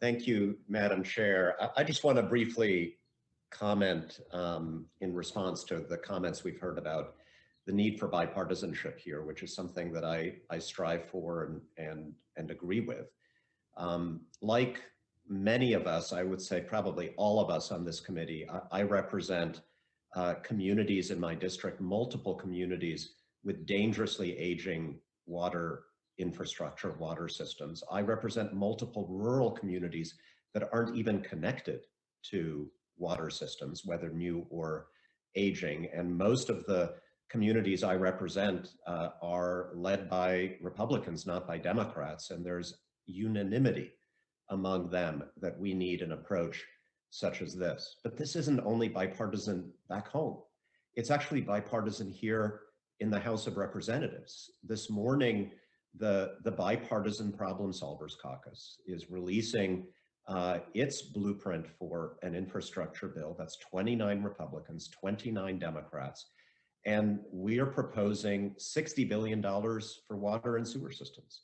Thank you, Madam Chair. I just want to briefly comment in response to the comments we've heard about the need for bipartisanship here, which is something that I strive for and agree with. Like many of us, I would say probably all of us on this committee, I represent communities in my district, multiple communities with dangerously aging water infrastructure, water systems. I represent multiple rural communities that aren't even connected to water systems, whether new or aging. And most of the communities I represent are led by Republicans, not by Democrats. And there's unanimity among them that we need an approach such as this. But this isn't only bipartisan back home. It's actually bipartisan here in the House of Representatives. This morning, the Bipartisan Problem Solvers Caucus is releasing its blueprint for an infrastructure bill. That's 29 Republicans, 29 Democrats. And we are proposing $60 billion for water and sewer systems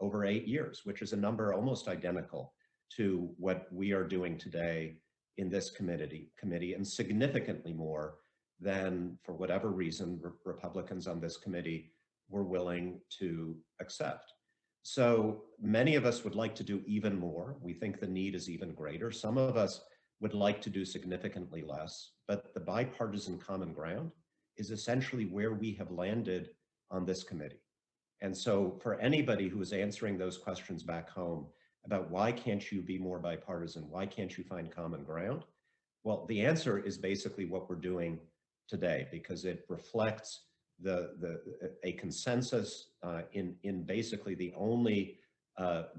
over 8 years, which is a number almost identical to what we are doing today in this committee, and significantly more than, for whatever reason, Republicans on this committee were willing to accept. So many of us would like to do even more. We think the need is even greater. Some of us would like to do significantly less, but the bipartisan common ground is essentially where we have landed on this committee. And so for anybody who is answering those questions back home about why can't you be more bipartisan, why can't you find common ground? Well, the answer is basically what we're doing today, because it reflects a consensus in basically the only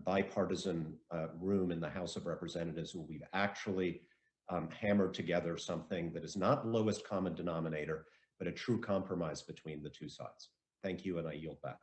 bipartisan room in the House of Representatives where we've actually hammered together something that is not lowest common denominator, but a true compromise between the two sides. Thank you, and I yield back.